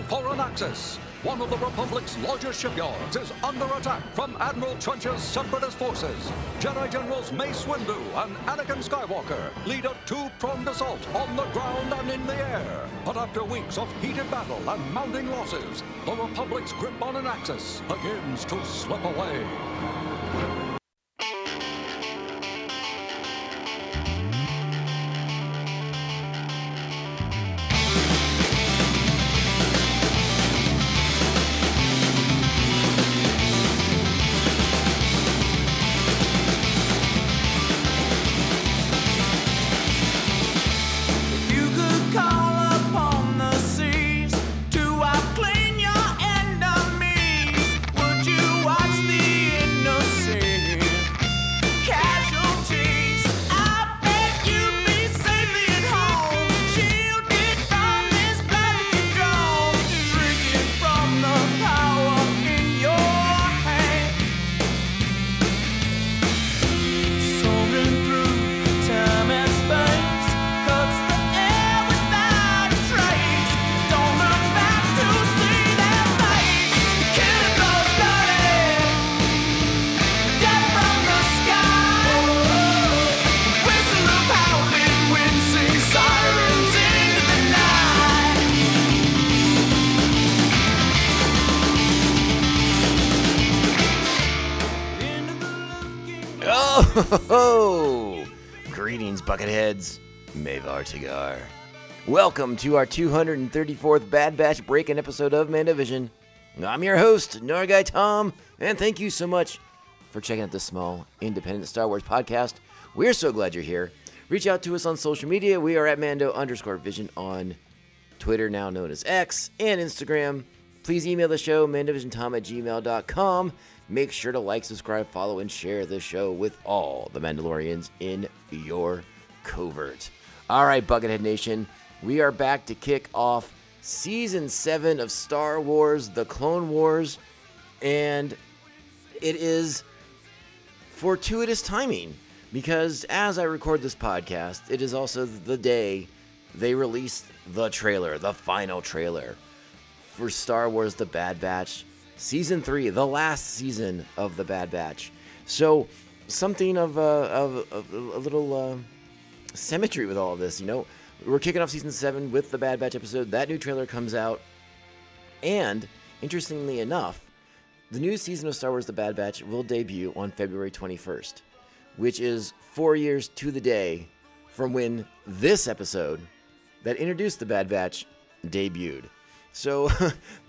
for an axis. One of the Republic's largest shipyards is under attack from Admiral Trench's separatist forces. Jedi Generals Mace Windu and Anakin Skywalker lead a two-pronged assault on the ground and in the air. But after weeks of heated battle and mounting losses, the Republic's grip on an axis begins to slip away. Oh, greetings, Bucketheads. Mavar Tagar. Welcome to our 234th Bad Batch break-in episode of Mandovision. I'm your host, Norguy Tom, and thank you so much for checking out this small, independent Star Wars podcast. We're so glad you're here. Reach out to us on social media. We are at Mando_Vision on Twitter, now known as X, and Instagram. Please email the show, mandovisiontom@gmail.com. Make sure to like, subscribe, follow, and share the show with all the Mandalorians in your covert. All right, Buckethead Nation, we are back to kick off Season 7 of Star Wars, The Clone Wars, and it is fortuitous timing, because as I record this podcast, it is also the day they released the trailer, the final trailer, for Star Wars The Bad Batch, Season 3, the last season of The Bad Batch. So, something of a little symmetry with all of this, you know. We're kicking off Season 7 with The Bad Batch episode. That new trailer comes out. And, interestingly enough, the new season of Star Wars The Bad Batch will debut on February 21st, which is 4 years to the day from when this episode that introduced The Bad Batch debuted. So,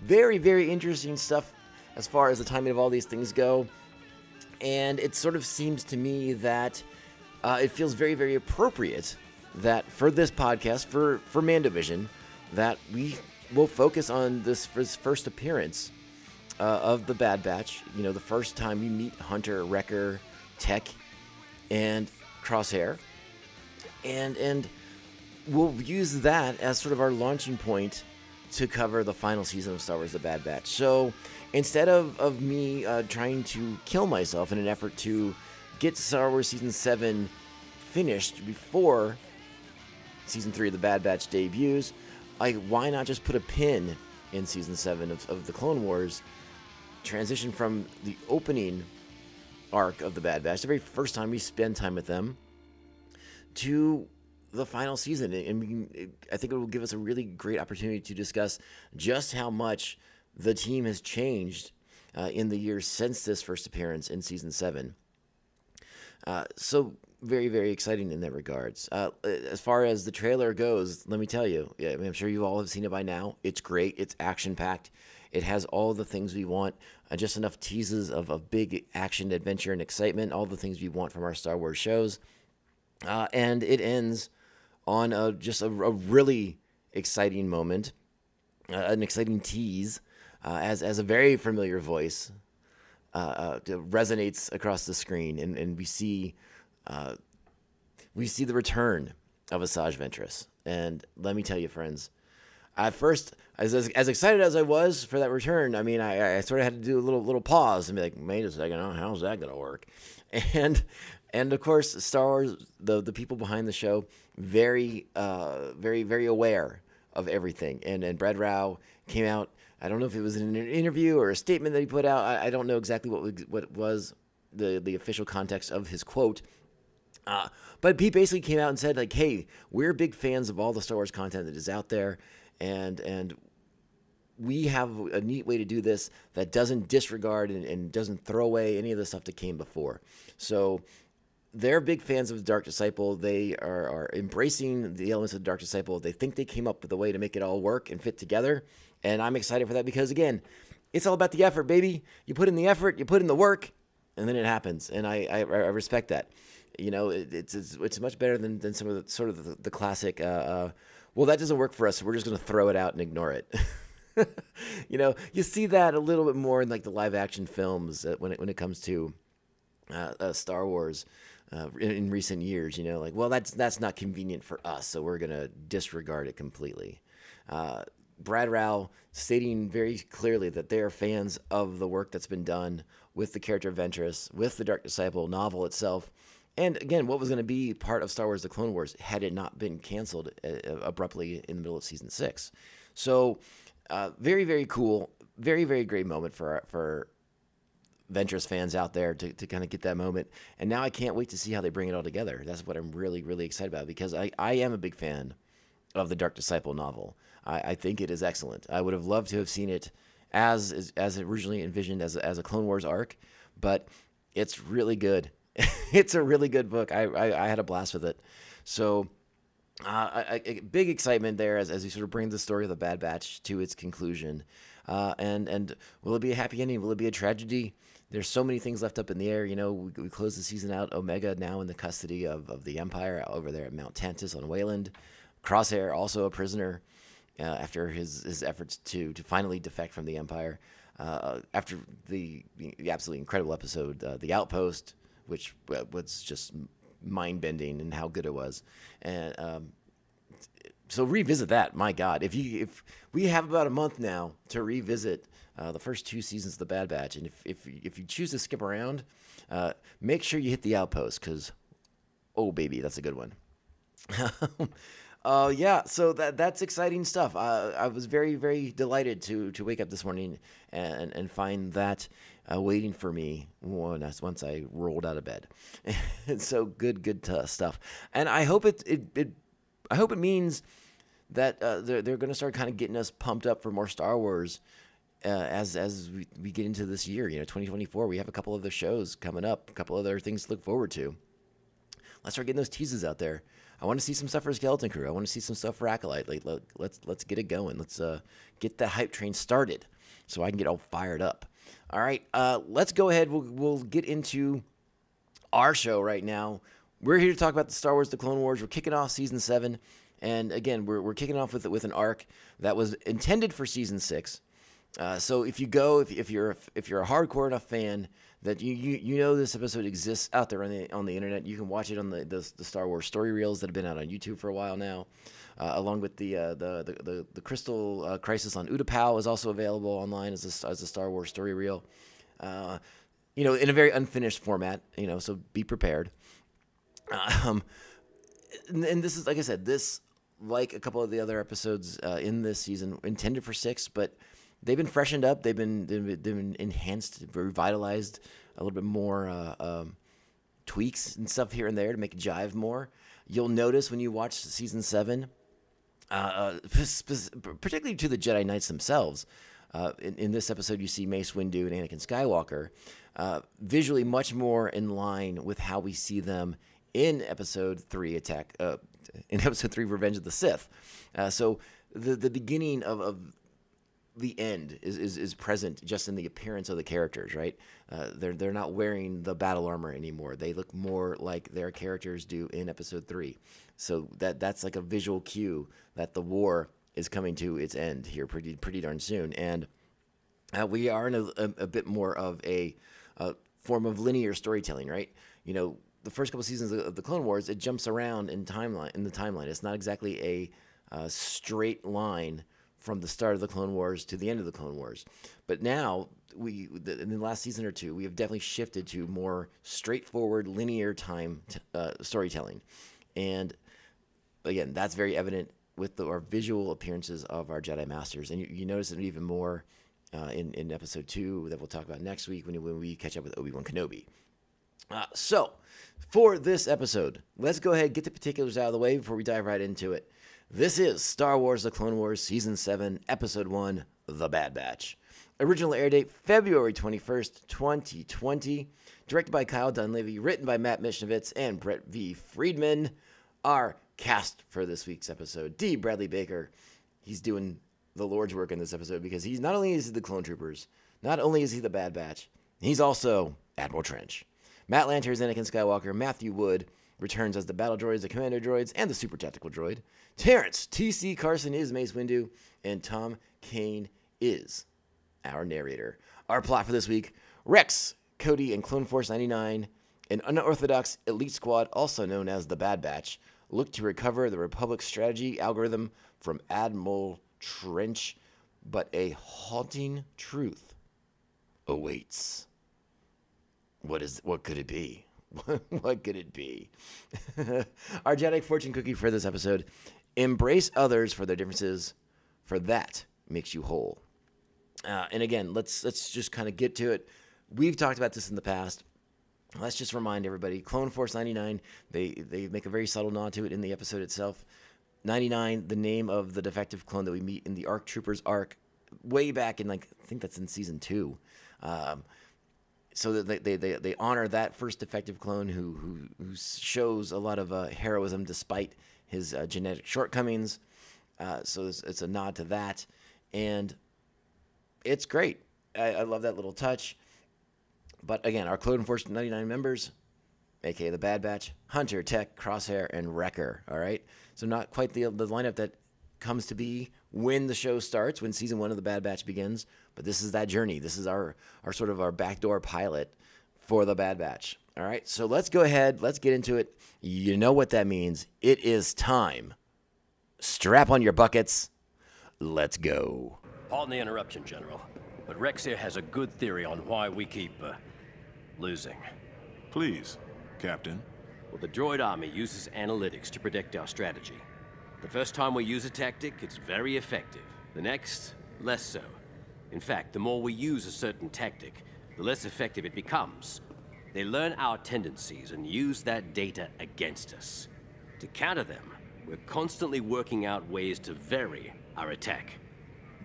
very, very interesting stuff as far as the timing of all these things go. And it sort of seems to me that it feels very, very appropriate that for this podcast, for Mandovision, that we will focus on this first appearance of the Bad Batch. You know, the first time we meet Hunter, Wrecker, Tech, and Crosshair. And we'll use that as sort of our launching point to cover the final season of Star Wars The Bad Batch. So instead of me trying to kill myself in an effort to get Star Wars Season 7 finished before Season 3 of The Bad Batch debuts, why not just put a pin in Season 7 of The Clone Wars, transition from the opening arc of The Bad Batch, the very first time we spend time with them, to the final season. And I think it will give us a really great opportunity to discuss just how much the team has changed in the years since this first appearance in Season 7. So very, very exciting in that regards. As far as the trailer goes, let me tell you, I mean, I'm sure you all have seen it by now. It's great. It's action-packed. It has all the things we want, just enough teases of big action, adventure, and excitement, all the things we want from our Star Wars shows. And it ends on just a really exciting moment, an exciting tease, as a very familiar voice resonates across the screen, and we see the return of Asajj Ventress. And let me tell you, friends, at first, as excited as I was for that return, I mean, I sort of had to do a little pause and be like, wait a second, how's that going to work? And of course, Star Wars, the people behind the show, very, very, very aware of everything. And Brad Rao came out. I don't know if it was in an interview or a statement that he put out. I don't know exactly what was the official context of his quote. But he basically came out and said, like, hey, we're big fans of all the Star Wars content that is out there, and we have a neat way to do this that doesn't disregard and doesn't throw away any of the stuff that came before. So they're big fans of the Dark Disciple. They are embracing the elements of the Dark Disciple. They think they came up with a way to make it all work and fit together. And I'm excited for that because, again, it's all about the effort, baby. You put in the effort, you put in the work, and then it happens. And I respect that. You know, it's much better than some of the sort of the classic, well, that doesn't work for us, so we're just going to throw it out and ignore it. You know, you see that a little bit more in like the live action films when it comes to Star Wars in recent years. You know, like, well, that's not convenient for us, so we're going to disregard it completely. Brad Rao stating very clearly that they are fans of the work that's been done with the character of Ventress, with the Dark Disciple novel itself, and again, what was going to be part of Star Wars: The Clone Wars had it not been canceled abruptly in the middle of Season 6. So, very, very cool, very, very great moment for Ventress fans out there to kind of get that moment. And now I can't wait to see how they bring it all together. That's what I'm really, really excited about because I am a big fan of the Dark Disciple novel. I think it is excellent. I would have loved to have seen it as originally envisioned as a Clone Wars arc, but it's really good. It's a really good book. I had a blast with it. So big excitement there as we sort of bring the story of the Bad Batch to its conclusion. And will it be a happy ending? Will it be a tragedy? There's so many things left up in the air. You know, we close the season out. Omega now in the custody of the Empire over there at Mount Tantus on Wayland. Crosshair also a prisoner after his efforts to finally defect from the Empire. After the absolutely incredible episode, The Outpost, which was just mind-bending and how good it was. And so revisit that. My God, if we have about a month now to revisit the first 2 seasons of The Bad Batch, and if you choose to skip around, make sure you hit The Outpost because, oh baby, that's a good one. Yeah, so that's exciting stuff. I was very, very delighted to wake up this morning and find that waiting for me once I rolled out of bed. And so good stuff. And I hope I hope it means that they're going to start kind of getting us pumped up for more Star Wars as we get into this year. You know, 2024. We have a couple of the shows coming up, a couple other things to look forward to. Let's start getting those teases out there. I want to see some stuff for Skeleton Crew. I want to see some stuff for Acolyte. Like, let's get it going. Let's get the hype train started so I can get all fired up. All right, let's go ahead. We'll get into our show right now. We're here to talk about the Star Wars: The Clone Wars. We're kicking off Season 7, and again, we're kicking off with an arc that was intended for Season 6. So if you're a hardcore enough fan that you know this episode exists out there on the internet, you can watch it on the Star Wars story reels that have been out on YouTube for a while now, along with the Crystal Crisis on Utapau is also available online as a Star Wars story reel, you know, in a very unfinished format, you know, so be prepared. And this is, like I said, like a couple of the other episodes in this season, intended for 6, but they've been freshened up. They've been enhanced, revitalized, a little bit more tweaks and stuff here and there to make it jive more. You'll notice when you watch Season 7, particularly to the Jedi Knights themselves, in this episode you see Mace Windu and Anakin Skywalker visually much more in line with how we see them in Episode 3 Revenge of the Sith. So the beginning of the end is present just in the appearance of the characters, right? They're not wearing the battle armor anymore. They look more like their characters do in Episode 3. So that's like a visual cue that the war is coming to its end here pretty darn soon. And we are in a bit more of a form of linear storytelling, right? You know, the first couple seasons of the Clone Wars, it jumps around in the timeline. It's not exactly a straight line from the start of the Clone Wars to the end of the Clone Wars. But now, in the last season or two, we have definitely shifted to more straightforward, linear time storytelling. And again, that's very evident with our visual appearances of our Jedi Masters. And you notice it even more in episode 2 that we'll talk about next week when we catch up with Obi-Wan Kenobi. So, for this episode, let's go ahead and get the particulars out of the way before we dive right into it. This is Star Wars The Clone Wars Season 7, Episode 1, The Bad Batch. Original air date, February 21st, 2020. Directed by Kyle Dunleavy, written by Matt Mishnowitz and Brett V. Friedman. Our cast for this week's episode, D. Bradley Baker. He's doing the Lord's work in this episode because he's not only is he the Clone Troopers, not only is he the Bad Batch, he's also Admiral Trench. Matt Lanter is Anakin Skywalker. Matthew Wood returns as the battle droids, the commando droids, and the super tactical droid. Terrence T.C. Carson is Mace Windu, and Tom Kane is our narrator. Our plot for this week: Rex, Cody, and Clone Force 99, an unorthodox elite squad, also known as the Bad Batch, look to recover the Republic's strategy algorithm from Admiral Trench, but a haunting truth awaits. What could it be? What could it be? Our Jedi fortune cookie for this episode: embrace others for their differences, for that makes you whole. And again, let's just kind of get to it. We've talked about this in the past. Let's just remind everybody: Clone Force 99. They make a very subtle nod to it in the episode itself. 99, the name of the defective clone that we meet in the ARC Troopers arc, way back in I think that's in season 2. So that they honor that first defective clone who shows a lot of heroism despite his genetic shortcomings. So it's a nod to that, and it's great. I love that little touch. But again, our Clone Force 99 members, aka the Bad Batch: Hunter, Tech, Crosshair, and Wrecker. All right, so not quite the lineup that comes to be when the show starts, when season 1 of the Bad Batch begins. But this is that journey. This is our sort of our backdoor pilot for the Bad Batch. All right, so let's go ahead. Let's get into it. You know what that means. It is time. Strap on your buckets. Let's go. Pardon the interruption, General, but Rex here has a good theory on why we keep losing. Please, Captain. Well, the droid army uses analytics to predict our strategy. The first time we use a tactic, it's very effective. The next, less so. In fact, the more we use a certain tactic, the less effective it becomes. They learn our tendencies and use that data against us. To counter them, we're constantly working out ways to vary our attack.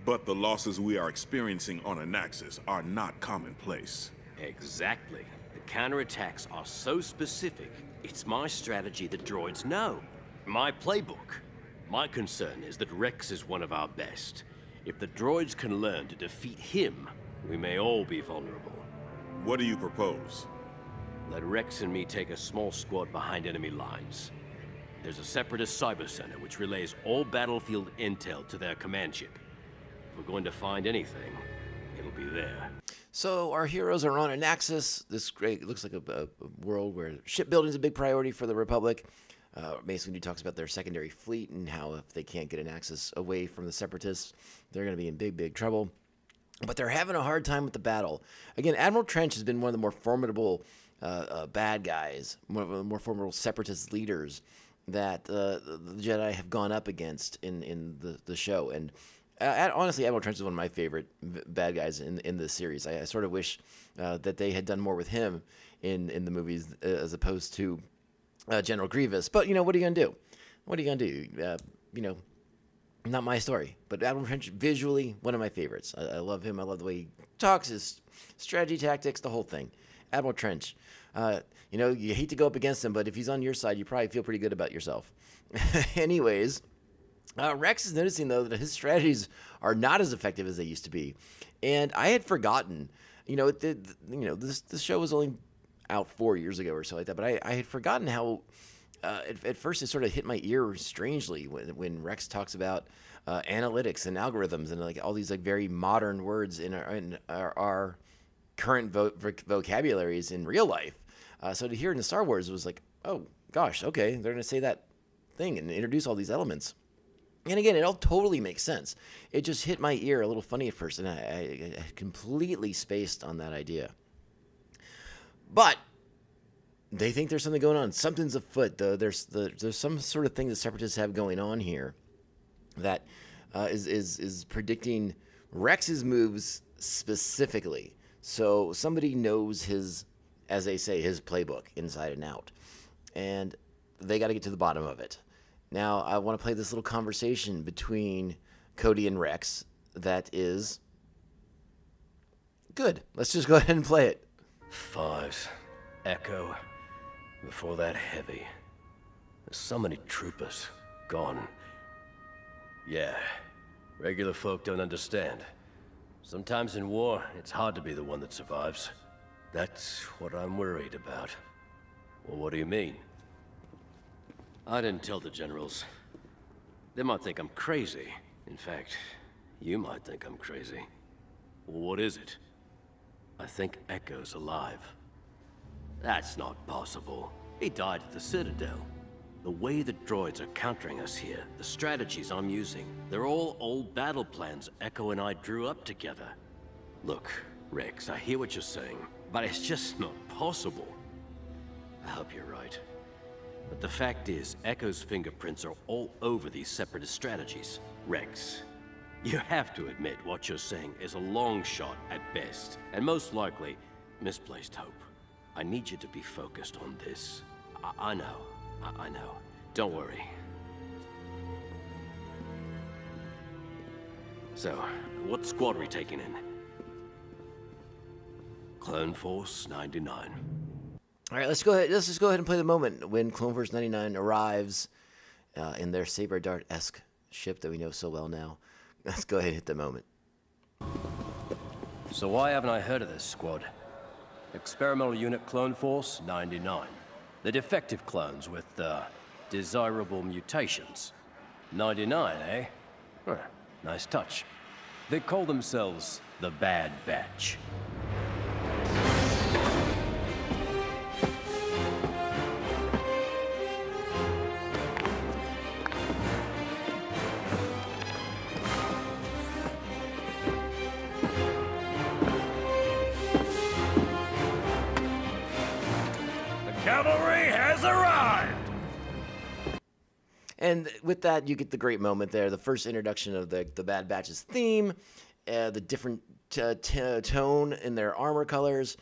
But the losses we are experiencing on Anaxis are not commonplace. Exactly. The counterattacks are so specific, it's my strategy that droids know. My playbook. My concern is that Rex is one of our best. If the droids can learn to defeat him, we may all be vulnerable. What do you propose? Let Rex and me take a small squad behind enemy lines. There's a separatist cyber center which relays all battlefield intel to their command ship. If we're going to find anything, it'll be there. So our heroes are on Anaxis. This looks like a world where shipbuilding is a big priority for the Republic. Mace Windu talks about their secondary fleet and how if they can't get Anaxis away from the Separatists, they're going to be in big trouble. But they're having a hard time with the battle. Again, Admiral Trench has been one of the more formidable bad guys, one of the more formidable Separatist leaders that the Jedi have gone up against in the show. And honestly, Admiral Trench is one of my favorite bad guys in this series. I sort of wish that they had done more with him in the movies as opposed to General Grievous. But, what are you going to do? What are you going to do? Not my story. But Admiral Trench, visually, one of my favorites. I love him. I love the way he talks, his strategy, tactics, the whole thing. Admiral Trench. You hate to go up against him, but if he's on your side, you probably feel pretty good about yourself. Anyways, Rex is noticing, though, that his strategies are not as effective as they used to be. And I had forgotten, this show was only out 4 years ago or so like that, but I had forgotten how at first it sort of hit my ear strangely when Rex talks about analytics and algorithms and like all these like very modern words in our current vocabularies in real life. So to hear it in Star Wars was like, oh gosh, okay, they're going to say that thing and introduce all these elements. And again, it all totally makes sense. It just hit my ear a little funny at first, and I completely spaced on that idea. But they think there's something going on. Something's afoot, though. There's some sort of thing the Separatists have going on here. that is predicting Rex's moves specifically. So somebody knows his, as they say, his playbook inside and out. And they got to get to the bottom of it. Now, I want to play this little conversation between Cody and Rex that is good. Let's just go ahead and play it. Fives. Echo. Before that, Heavy. There's so many troopers. Gone. Yeah. Regular folk don't understand. Sometimes in war, it's hard to be the one that survives. That's what I'm worried about. Well, what do you mean? I didn't tell the generals. They might think I'm crazy. In fact, you might think I'm crazy. Well, what is it? I think Echo's alive. That's not possible. He died at the Citadel. The way the droids are countering us here, the strategies I'm using, they're all old battle plans Echo and I drew up together. Look, Rex, I hear what you're saying, but it's just not possible. I hope you're right. But the fact is, Echo's fingerprints are all over these separatist strategies. Rex, you have to admit what you're saying is a long shot at best, and most likely, misplaced hope. I need you to be focused on this. I know. I know. Don't worry. So, what squad are we taking in? Clone Force 99. All right, let's go ahead. Let's just go ahead and play the moment when Clone Force 99 arrives in their Saber Dart-esque ship that we know so well now. Let's go ahead and hit the moment. So why haven't I heard of this squad? Experimental Unit Clone Force 99. The defective clones with desirable mutations. 99, eh? Huh, nice touch. They call themselves the Bad Batch. Cavalry has arrived! And with that, you get the great moment there. The first introduction of the Bad Batch's theme, the different tone in their armor colors,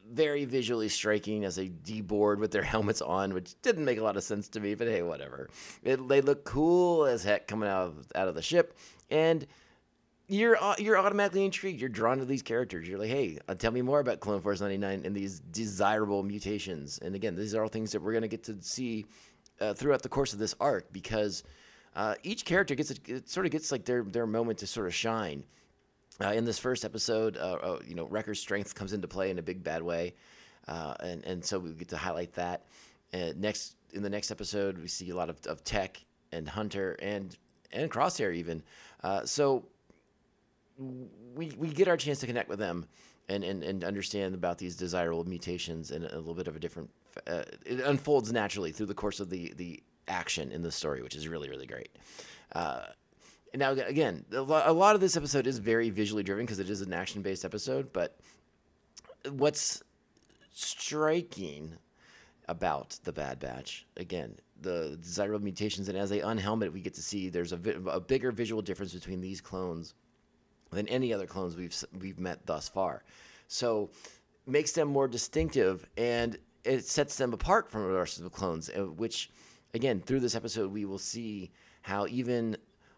very visually striking as they deboard with their helmets on, which didn't make a lot of sense to me, but hey, whatever. They look cool as heck coming out of the ship, and you're automatically intrigued. You're drawn to these characters. You're like, hey, tell me more about Clone Force 99 and these desirable mutations. And again, these are all things that we're going to get to see throughout the course of this arc, because each character gets like their moment to sort of shine. In this first episode, Wrecker's strength comes into play in a big bad way, and so we get to highlight that. In the next episode, we see a lot of Tech and Hunter and Crosshair even. So we get our chance to connect with them and understand about these desirable mutations in a little bit of a different. It unfolds naturally through the course of the action in the story, which is really, really great. Now, again, a lot of this episode is very visually driven because it is an action-based episode, but what's striking about the Bad Batch, again, the desirable mutations, and as they unhelmet, we get to see there's a bigger visual difference between these clones than any other clones we've met thus far. So makes them more distinctive, and it sets them apart from the rest of the clones, which, again, through this episode, we will see how even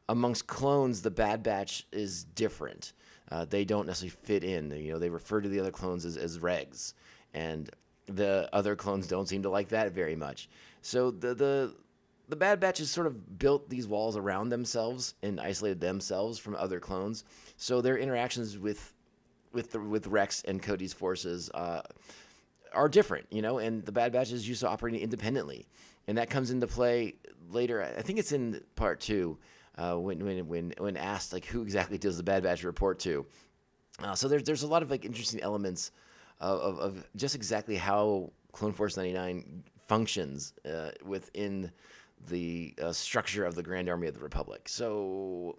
amongst clones, the Bad Batch is different. They don't necessarily fit in. They refer to the other clones as regs, and the other clones don't seem to like that very much. So the Bad Batch has sort of built these walls around themselves and isolated themselves from other clones. So their interactions with Rex and Cody's forces are different, and the Bad Batch is used to operating independently, and that comes into play later. I think it's in part 2. When asked like who exactly does the Bad Batch report to, so there's a lot of like interesting elements of just exactly how Clone Force 99 functions within the structure of the Grand Army of the Republic. So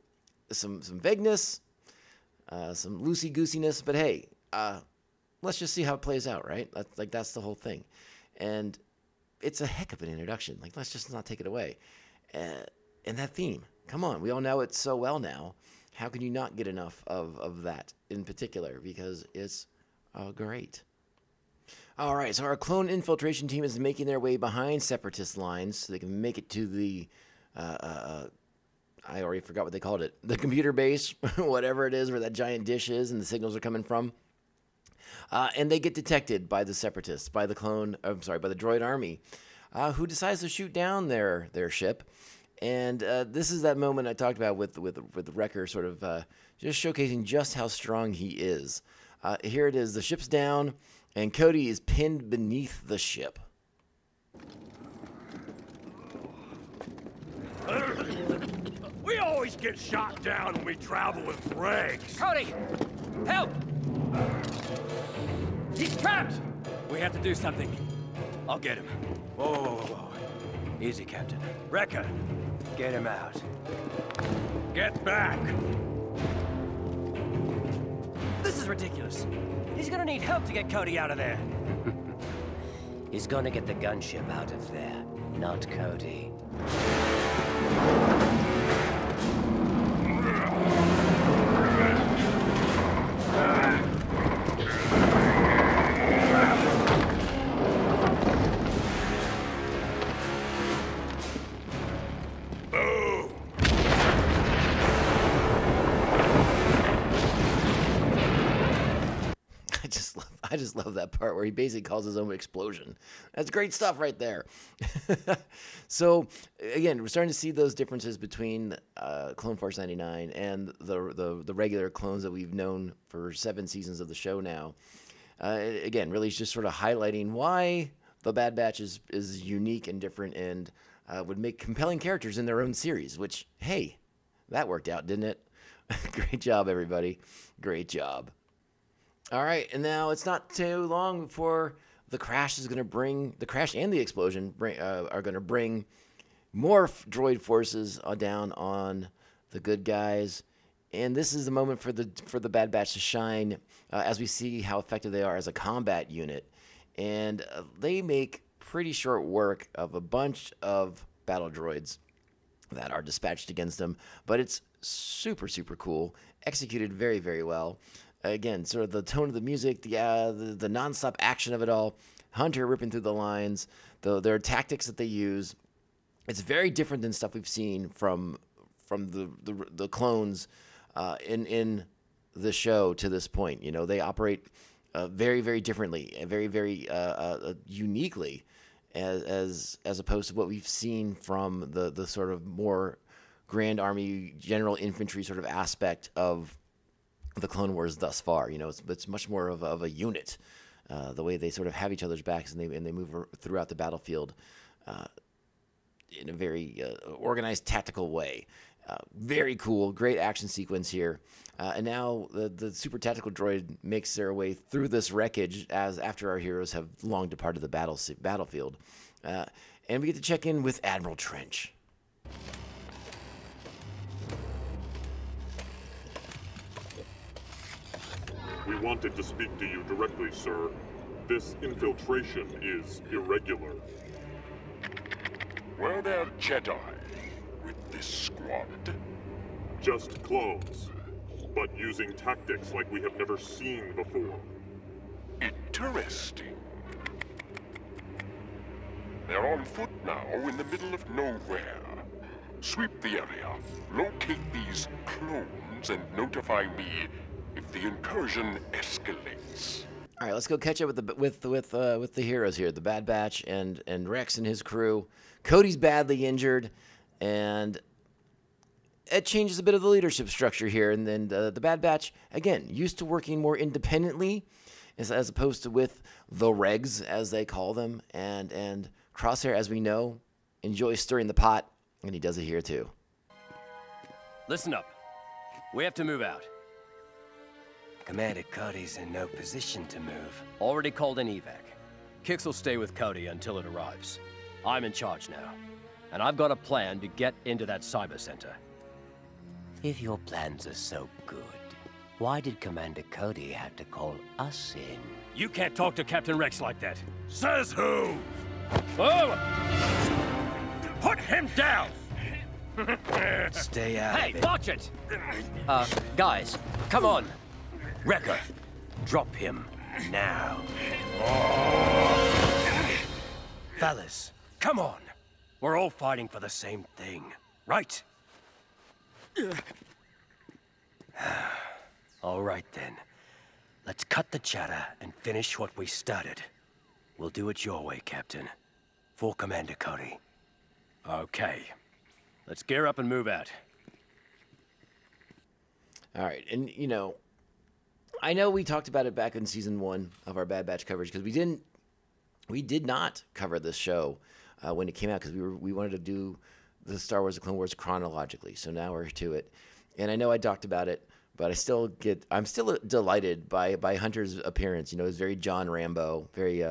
some vagueness, some loosey goosiness, but hey, let's just see how it plays out, right? That's the whole thing, and it's a heck of an introduction. Like, let's just not take it away, and that theme come on, we all know it so well now. How can you not get enough of that in particular? Because it's great. All right, so our clone infiltration team is making their way behind Separatist lines so they can make it to the, I already forgot what they called it, the computer base, whatever it is, where that giant dish is and the signals are coming from. And they get detected by the Separatists, by the droid army, who decides to shoot down their ship. And this is that moment I talked about with Wrecker sort of just showcasing just how strong he is. Here it is, the ship's down, and Cody is pinned beneath the ship. We always get shot down when we travel with Regs. Cody! Help! He's trapped! We have to do something. I'll get him. Whoa. Easy, Captain. Wrecker, get him out. Get back! This is ridiculous. He's gonna need help to get Cody out of there. He's gonna get the gunship out of there, not Cody. I just love that part where he basically calls his own explosion. That's great stuff right there. So, again, we're starting to see those differences between Clone Force 99 and the regular clones that we've known for 7 seasons of the show now. Again, really just sort of highlighting why the Bad Batch is unique and different and would make compelling characters in their own series, which, hey, that worked out, didn't it? Great job, everybody. Great job. All right, and now it's not too long before the crash and the explosion are going to bring more droid forces down on the good guys, and this is the moment for the Bad Batch to shine as we see how effective they are as a combat unit, and they make pretty short work of a bunch of battle droids that are dispatched against them, but it's super cool, executed very, very well. Again, sort of the tone of the music, the nonstop action of it all. Hunter ripping through the lines, their tactics that they use. It's very different than stuff we've seen from the clones in the show to this point. You know, they operate very, very differently and very, very uniquely, as opposed to what we've seen from the sort of more Grand Army General Infantry sort of aspect of the Clone Wars thus far. You know, it's much more of a unit, the way they sort of have each other's backs and they move throughout the battlefield in a very organized, tactical way. Very cool, great action sequence here. And now the super tactical droid makes their way through this wreckage after our heroes have long departed the battlefield. And we get to check in with Admiral Trench. We wanted to speak to you directly, sir. This infiltration is irregular. Were there Jedi with this squad? Just clones, but using tactics like we have never seen before. Interesting. They're on foot now in the middle of nowhere. Sweep the area, locate these clones, and notify me if the incursion escalates. All right, let's go catch up with the heroes here, the Bad Batch and Rex and his crew. Cody's badly injured, and it changes a bit of the leadership structure here. And then the Bad Batch, again, used to working more independently, as opposed to with the Regs, as they call them. And Crosshair, as we know, enjoys stirring the pot, and he does it here too. Listen up. We have to move out. Commander Cody's in no position to move. Already called an evac. Kix will stay with Cody until it arrives. I'm in charge now, and I've got a plan to get into that cyber center. If your plans are so good, why did Commander Cody have to call us in? You can't talk to Captain Rex like that. Says who? Oh! Put him down! Stay out Hey, of it. watch it! Guys, come on. Wrecker, drop him now. Fellas, come on. We're all fighting for the same thing, right? All right then. Let's cut the chatter and finish what we started. We'll do it your way, Captain. For Commander Cody. Okay. Let's gear up and move out. All right, and you know, I know we talked about it back in season 1 of our Bad Batch coverage because we did not cover this show when it came out because we wanted to do the Star Wars: The Clone Wars chronologically. So now we're to it, and I know I talked about it, but I'm still delighted by Hunter's appearance. You know, it's very John Rambo, very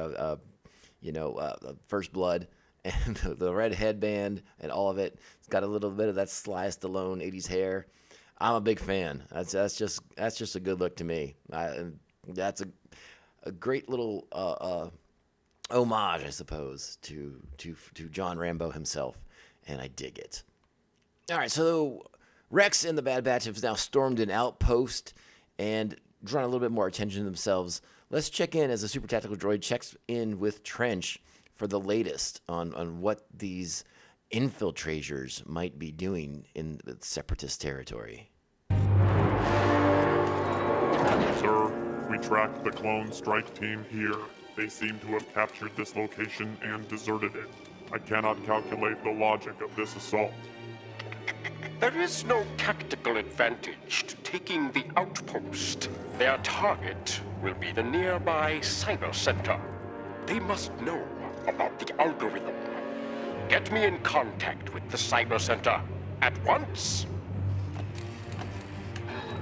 First Blood, and the red headband and all of it. It's got a little bit of that Sly Stallone 80s hair. I'm a big fan. That's just a good look to me. That's a great little homage, I suppose, to John Rambo himself, and I dig it. All right, so Rex and the Bad Batch have now stormed an outpost and drawn a little bit more attention to themselves. Let's check in as the super tactical droid checks in with Trench for the latest on what these infiltrators might be doing in the Separatist territory. Sir, we tracked the clone strike team here. They seem to have captured this location and deserted it. I cannot calculate the logic of this assault. There is no tactical advantage to taking the outpost. Their target will be the nearby cyber center. They must know about the algorithm. Get me in contact with the cyber center at once.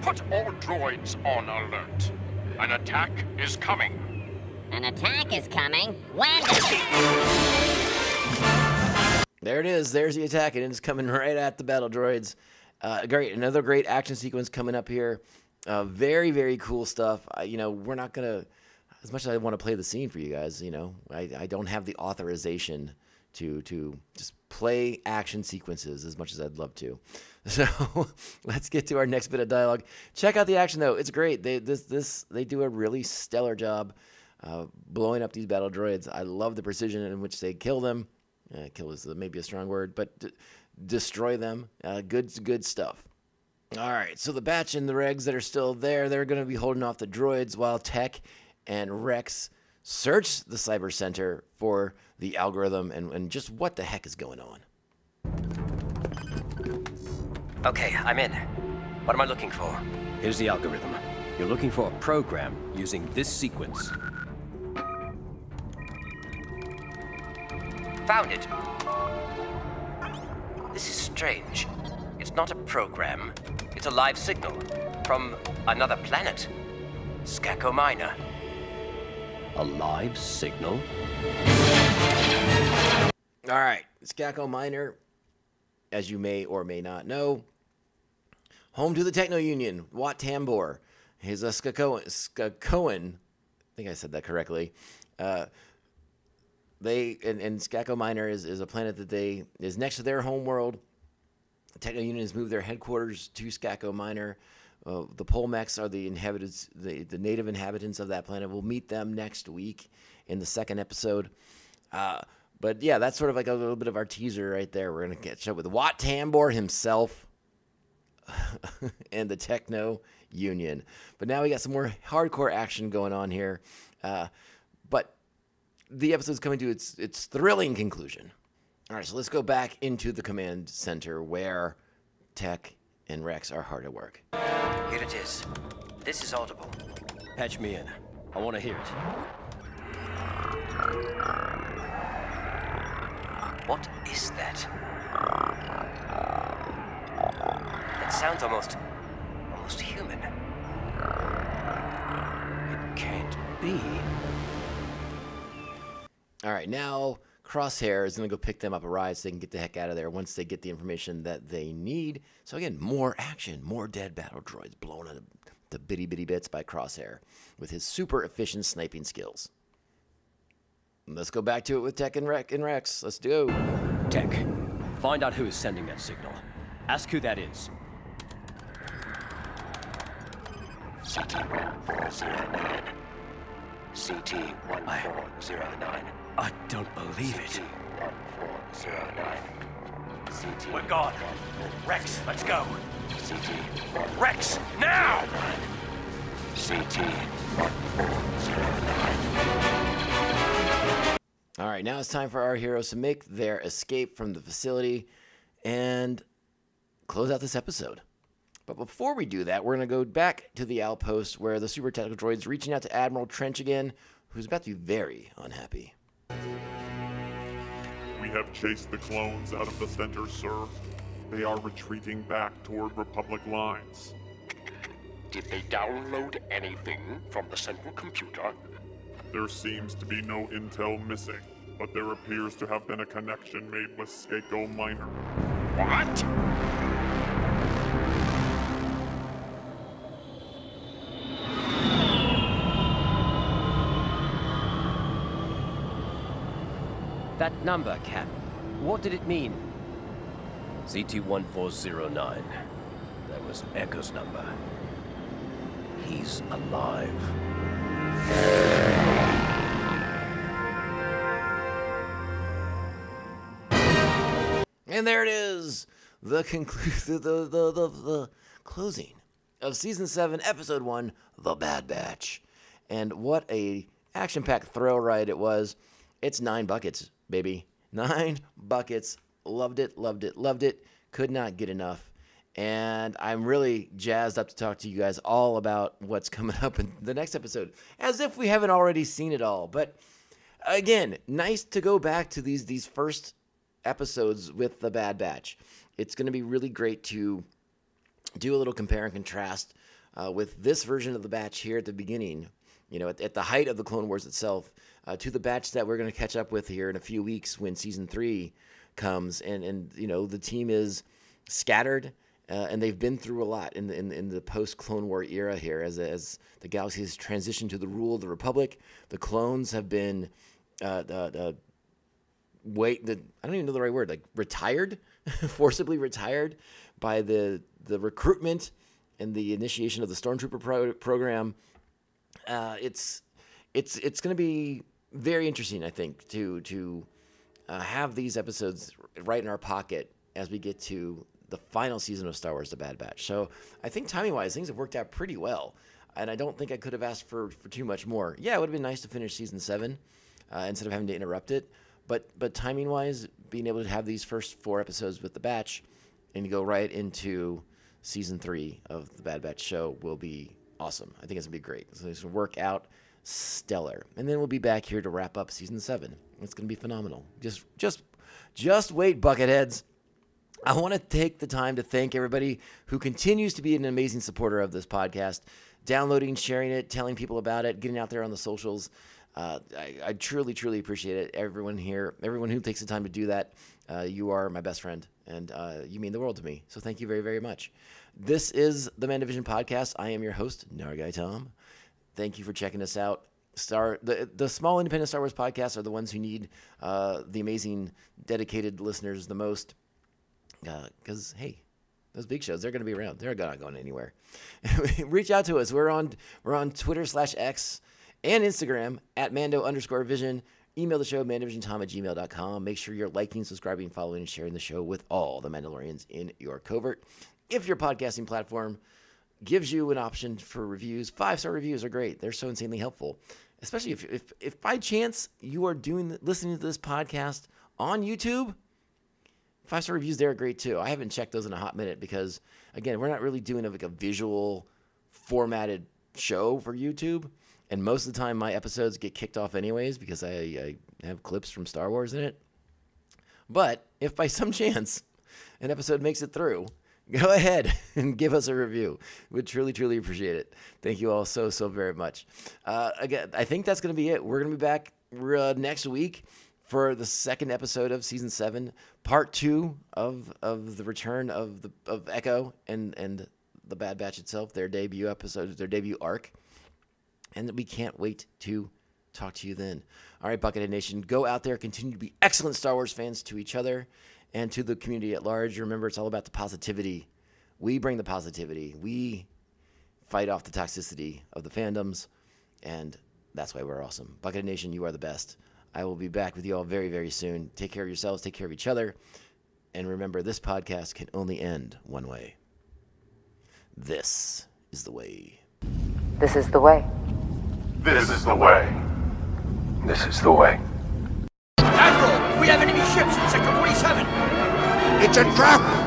Put all droids on alert. An attack is coming. An attack is coming? When does There it is. There's the attack, and it's coming right at the battle droids. Great. Another great action sequence coming up here. Very, very cool stuff. We're not going to, as much as I want to play the scene for you guys, I don't have the authorization to just play action sequences as much as I'd love to. So let's get to our next bit of dialogue. Check out the action, though. It's great. They do a really stellar job blowing up these battle droids. I love the precision in which they kill them. Kill is maybe a strong word, but destroy them. Good stuff. All right, so the Batch and the Regs that are still there, they're going to be holding off the droids while Tech and Rex search the Cyber Center for the algorithm and just what the heck is going on. Okay, I'm in. What am I looking for? Here's the algorithm. You're looking for a program using this sequence. Found it. This is strange. It's not a program. It's a live signal from another planet. Skako Minor. A live signal? All right, Skako Minor, as you may or may not know, home to the Techno Union, Wat Tambor. He's a Skakoan. I think I said that correctly. They and Skako Minor is a planet that is next to their home world. The Techno Union has moved their headquarters to Skako Minor. The Polmex are the inhabitants, the native inhabitants of that planet. We'll meet them next week in the second episode. But yeah, that's sort of like a little bit of our teaser right there. We're gonna catch up with Wat Tambor himself and the Techno Union. But now we got some more hardcore action going on here. But the episode's coming to its thrilling conclusion. All right, so let's go back into the command center where Tech and Rex are hard at work. Here it is. This is audible. Patch me in. I want to hear it. What is that? It sounds almost human. It can't be. All right, now Crosshair is going to go pick them up a ride so they can get the heck out of there once they get the information that they need. So again, more action, more dead battle droids blown into the bitty bits by Crosshair with his super efficient sniping skills. Let's go back to it with Tech and Rex. Let's go. Tech, find out who is sending that signal. Ask who that is. CT-1409. CT-1409. I don't believe it. CT-1409. CT. We're gone. Rex, let's go. CT. Rex, now! CT-1409. All right, now it's time for our heroes to make their escape from the facility and close out this episode. But before we do that, we're going to go back to the outpost where the super technical droid's reaching out to Admiral Trench again, who's about to be very unhappy. We have chased the clones out of the center, sir. They are retreating back toward Republic lines. Did they download anything from the central computer? There seems to be no intel missing, but there appears to have been a connection made with Skako Minor. What? That number, Cap. What did it mean? CT-1409. That was Echo's number. He's alive. And there it is, the closing of Season 7, Episode 1, The Bad Batch. And what a action-packed thrill ride it was. It's 9 buckets, baby. 9 buckets. Loved it, loved it, loved it. Could not get enough. And I'm really jazzed up to talk to you guys all about what's coming up in the next episode, as if we haven't already seen it all. But again, nice to go back to these first episodes with the Bad Batch. It's going to be really great to do a little compare and contrast with this version of the Batch here at the beginning, you know, at the height of the Clone Wars itself, to the Batch that we're going to catch up with here in a few weeks when Season 3 comes. And you know, the team is scattered, and they've been through a lot in the post-Clone War era here as the galaxy has transitioned to the rule of the Republic. The clones have been I don't even know the right word, like retired, forcibly retired by the recruitment and the initiation of the Stormtrooper program. It's going to be very interesting, I think, to have these episodes right in our pocket as we get to the final season of Star Wars: The Bad Batch. So I think timing-wise, things have worked out pretty well, and I don't think I could have asked for too much more. Yeah, it would have been nice to finish Season 7 instead of having to interrupt it. But timing-wise, being able to have these first 4 episodes with the Batch and go right into Season 3 of the Bad Batch show will be awesome. I think it's going to be great. So it's going to work out stellar. And then we'll be back here to wrap up Season 7. It's going to be phenomenal. Just wait, Bucketheads. I want to take the time to thank everybody who continues to be an amazing supporter of this podcast, downloading, sharing it, telling people about it, getting out there on the socials. I truly, truly appreciate it. Everyone here, everyone who takes the time to do that, you are my best friend, and you mean the world to me. So thank you very, very much. This is the Mandovision Podcast. I am your host, Nargai Tom. Thank you for checking us out. The small independent Star Wars podcasts are the ones who need the amazing, dedicated listeners the most. Because, hey, those big shows, they're going to be around. They're not going anywhere. Reach out to us. We're on Twitter/X and Instagram at Mando_Vision. Email the show, mandovisiontom@gmail.com. Make sure you're liking, subscribing, following, and sharing the show with all the Mandalorians in your covert. If your podcasting platform gives you an option for reviews, 5-star reviews are great. They're so insanely helpful. Especially if by chance you are listening to this podcast on YouTube, 5-star reviews there are great too. I haven't checked those in a hot minute because, again, we're not really doing like a visual formatted show for YouTube. And most of the time my episodes get kicked off anyways because I have clips from Star Wars in it. But if by some chance an episode makes it through, go ahead and give us a review. We'd truly, truly appreciate it. Thank you all so, so very much. Again, I think that's going to be it. We're going to be back next week for the second episode of Season 7, Part 2 of the return of Echo and the Bad Batch itself, their debut episode, their debut arc. And we can't wait to talk to you then. All right, Buckethead Nation, go out there, continue to be excellent Star Wars fans to each other, and to the community at large. Remember, it's all about the positivity. We bring the positivity. We fight off the toxicity of the fandoms, and that's why we're awesome. Buckethead Nation, you are the best. I will be back with you all very, very soon. Take care of yourselves. Take care of each other. And remember, this podcast can only end one way. This is the way. This is the way. This is the way. This is the way. Admiral, we have enemy ships in Sector 27. It's a trap!